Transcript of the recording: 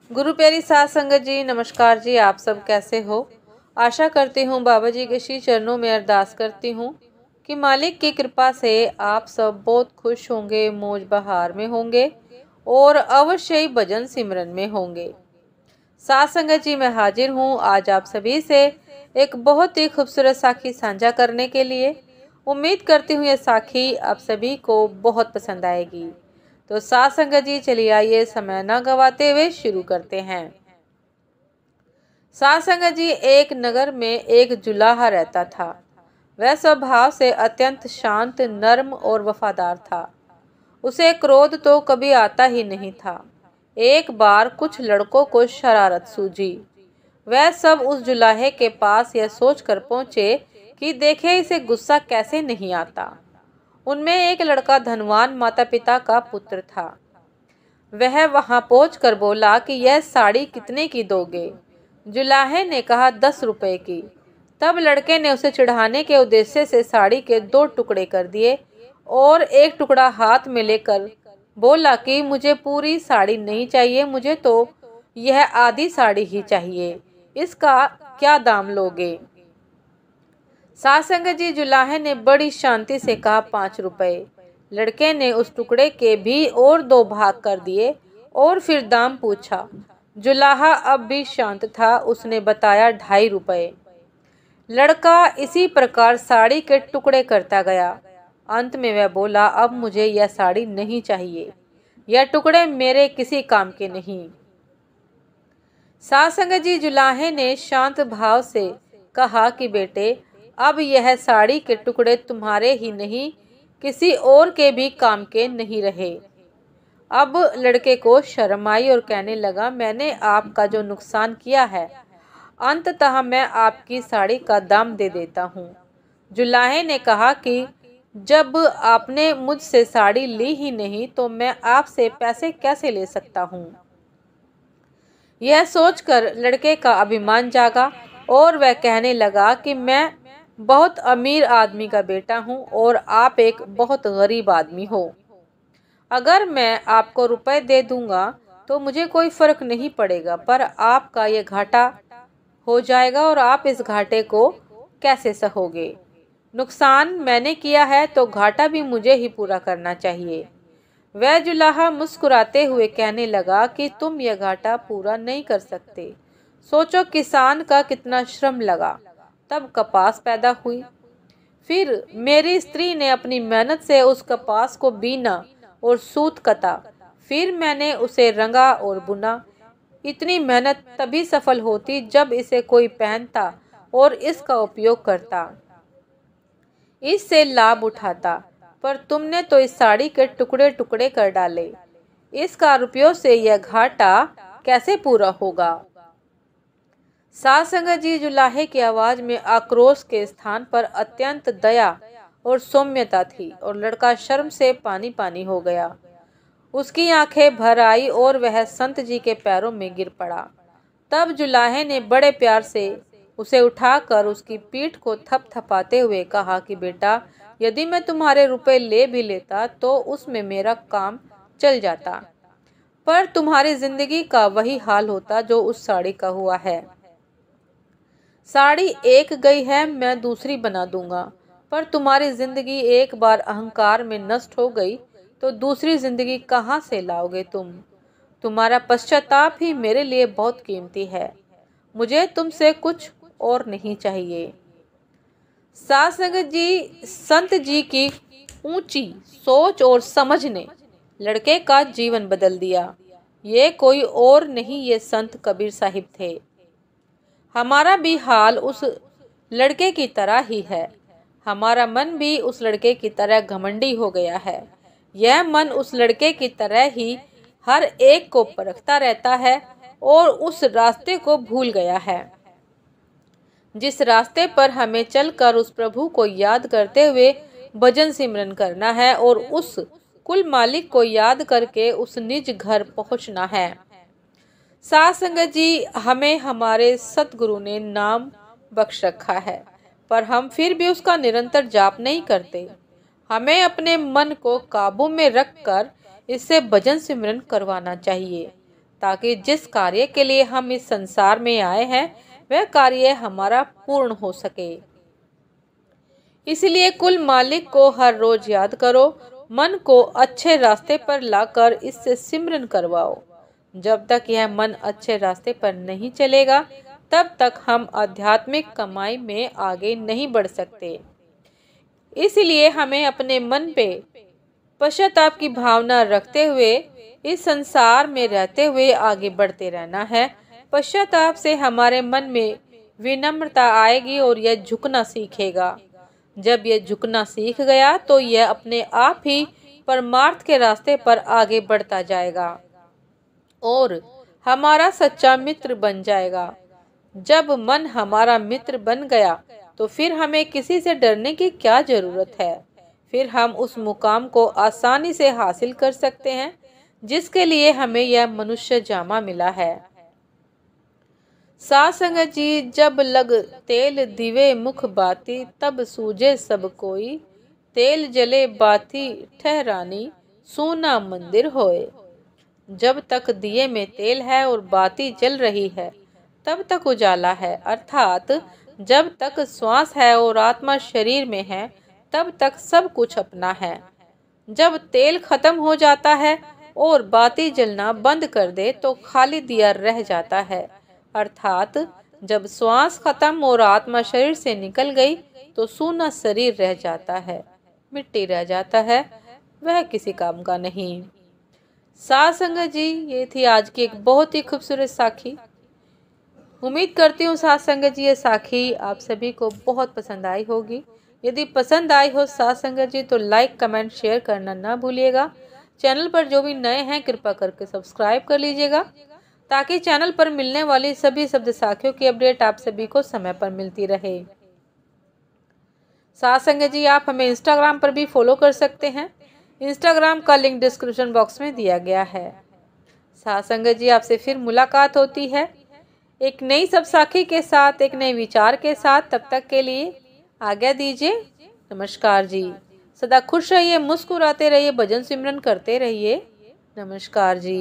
गुरु प्यारी साध संगत जी, नमस्कार जी। आप सब कैसे हो? आशा करती हूँ बाबा जी के श्री चरणों में अरदास करती हूँ कि मालिक की कृपा से आप सब बहुत खुश होंगे, मौज बहार में होंगे और अवश्य ही भजन सिमरन में होंगे। साध संगत जी, मैं हाजिर हूँ आज आप सभी से एक बहुत ही खूबसूरत साखी साझा करने के लिए। उम्मीद करती हूँ ये साखी आप सभी को बहुत पसंद आएगी। तो साध संगत जी, चलिए आइए समय न गवाते हुए शुरू करते हैं। साध संगत जी, एक नगर में एक जुलाहा रहता था। वह स्वभाव से अत्यंत शांत, नर्म और वफादार था। उसे क्रोध तो कभी आता ही नहीं था। एक बार कुछ लड़कों को शरारत सूझी। वह सब उस जुलाहे के पास यह सोचकर पहुंचे कि देखे इसे गुस्सा कैसे नहीं आता। उनमें एक लड़का धनवान माता पिता का पुत्र था। वह वहां पहुंचकर बोला कि यह साड़ी कितने की दोगे? जुलाहे ने कहा 10 रुपए की। तब लड़के ने उसे चिढ़ाने के उद्देश्य से साड़ी के 2 टुकड़े कर दिए और एक टुकड़ा हाथ में लेकर बोला कि मुझे पूरी साड़ी नहीं चाहिए, मुझे तो यह आधी साड़ी ही चाहिए। इसका क्या दाम लोगे? साध संगत जी, जुलाहे ने बड़ी शांति से कहा 5 रुपए। लड़के ने उस टुकड़े के भी और 2 भाग कर दिए और फिर दाम पूछा। जुलाहा अब भी शांत था। उसने बताया 2.5 रुपए। लड़का इसी प्रकार साड़ी के टुकड़े करता गया। अंत में वह बोला, अब मुझे यह साड़ी नहीं चाहिए, यह टुकड़े मेरे किसी काम के नहीं। साध संगत जी, जुलाहे ने शांत भाव से कहा कि बेटे, अब यह साड़ी के टुकड़े तुम्हारे ही नहीं, किसी और के भी काम के नहीं रहे। अब लड़के को शर्म आई और कहने लगा, मैंने आपका जो नुकसान किया है, अंततः मैं आपकी साड़ी का दाम दे देता हूँ। जुलाहे ने कहा कि जब आपने मुझसे साड़ी ली ही नहीं तो मैं आपसे पैसे कैसे ले सकता हूँ। यह सोचकर लड़के का अभिमान जागा और वह कहने लगा कि मैं बहुत अमीर आदमी का बेटा हूँ और आप एक बहुत गरीब आदमी हो। अगर मैं आपको रुपए दे दूंगा तो मुझे कोई फर्क नहीं पड़ेगा, पर आपका ये घाटा हो जाएगा और आप इस घाटे को कैसे सहोगे? नुकसान मैंने किया है तो घाटा भी मुझे ही पूरा करना चाहिए। वह जुलाहा मुस्कुराते हुए कहने लगा कि तुम यह घाटा पूरा नहीं कर सकते। सोचो किसान का कितना श्रम लगा, तब कपास पैदा हुई। फिर मेरी स्त्री ने अपनी मेहनत से उस कपास को बीना और सूत कता। फिर मैंने उसे रंगा और बुना। इतनी मेहनत तभी सफल होती जब इसे कोई पहनता और इसका उपयोग करता, इससे लाभ उठाता। पर तुमने तो इस साड़ी के टुकड़े टुकड़े कर डाले। इस रुपयों से यह घाटा कैसे पूरा होगा? साध संगत जी, जुलाहे की आवाज में आक्रोश के स्थान पर अत्यंत दया और सौम्यता थी और लड़का शर्म से पानी पानी हो गया। उसकी आंखें भर आई और वह संत जी के पैरों में गिर पड़ा। तब जुलाहे ने बड़े प्यार से उसे उठाकर उसकी पीठ को थपथपाते हुए कहा कि बेटा, यदि मैं तुम्हारे रुपए ले भी लेता तो उसमें मेरा काम चल जाता, पर तुम्हारी जिंदगी का वही हाल होता जो उस साड़ी का हुआ है। साड़ी एक गई है, मैं दूसरी बना दूंगा, पर तुम्हारी जिंदगी एक बार अहंकार में नष्ट हो गई तो दूसरी जिंदगी कहाँ से लाओगे तुम? तुम्हारा पश्चाताप ही मेरे लिए बहुत कीमती है। मुझे तुमसे कुछ और नहीं चाहिए। साध संगत जी, संत जी की ऊंची सोच और समझ ने लड़के का जीवन बदल दिया। ये कोई और नहीं, ये संत कबीर साहिब थे। हमारा भी हाल उस लड़के की तरह ही है। हमारा मन भी उस लड़के की तरह घमंडी हो गया है। यह मन उस लड़के की तरह ही हर एक को परखता रहता है और उस रास्ते को भूल गया है जिस रास्ते पर हमें चलकर उस प्रभु को याद करते हुए भजन सिमरन करना है और उस कुल मालिक को याद करके उस निज घर पहुंचना है। साध संगत जी, हमें हमारे सतगुरु ने नाम बख्श रखा है, पर हम फिर भी उसका निरंतर जाप नहीं करते। हमें अपने मन को काबू में रखकर इससे भजन सिमरन करवाना चाहिए। ताकि जिस कार्य के लिए हम इस संसार में आए हैं वह कार्य हमारा पूर्ण हो सके। इसलिए कुल मालिक को हर रोज याद करो, मन को अच्छे रास्ते पर लाकर इससे सिमरन करवाओ। जब तक यह मन अच्छे रास्ते पर नहीं चलेगा तब तक हम आध्यात्मिक कमाई में आगे नहीं बढ़ सकते। इसलिए हमें अपने मन पे पश्चाताप की भावना रखते हुए इस संसार में रहते हुए आगे बढ़ते रहना है। पश्चाताप से हमारे मन में विनम्रता आएगी और यह झुकना सीखेगा। जब यह झुकना सीख गया तो यह अपने आप ही परमार्थ के रास्ते पर आगे बढ़ता जाएगा और हमारा सच्चा मित्र बन जाएगा। जब मन हमारा मित्र बन गया तो फिर हमें किसी से डरने की क्या जरूरत है। फिर हम उस मुकाम को आसानी से हासिल कर सकते हैं जिसके लिए हमें यह मनुष्य जामा मिला है। साध संगत जी, जब लग तेल दिवे मुख बाती, तब सूझे सब कोई, तेल जले बाती ठहरानी, सोना मंदिर होए। जब तक दिए में तेल है और बाती जल रही है तब तक उजाला है, अर्थात जब तक श्वास है और आत्मा शरीर में है तब तक सब कुछ अपना है। जब तेल खत्म हो जाता है और बाती जलना बंद कर दे तो खाली दिया रह जाता है, अर्थात जब श्वास खत्म और आत्मा शरीर से निकल गई तो सूना शरीर रह जाता है, मिट्टी रह जाता है, वह किसी काम का नहीं। साध संगत जी, ये थी आज की एक बहुत ही खूबसूरत साखी। उम्मीद करती हूँ साध संगत जी ये साखी आप सभी को बहुत पसंद आई होगी। यदि पसंद आई हो साध संगत जी तो लाइक कमेंट शेयर करना ना भूलिएगा। चैनल पर जो भी नए हैं कृपया करके सब्सक्राइब कर लीजिएगा ताकि चैनल पर मिलने वाली सभी शब्द साखियों की अपडेट आप सभी को समय पर मिलती रहे। साध संगत जी, आप हमें इंस्टाग्राम पर भी फॉलो कर सकते हैं। इंस्टाग्राम का लिंक डिस्क्रिप्शन बॉक्स में दिया गया है। साध संगत जी, आपसे फिर मुलाकात होती है एक नई सब साखी के साथ, एक नए विचार के साथ। तब तक के लिए आज्ञा दीजिए। नमस्कार जी। सदा खुश रहिए, मुस्कुराते रहिए, भजन सिमरन करते रहिए। नमस्कार जी।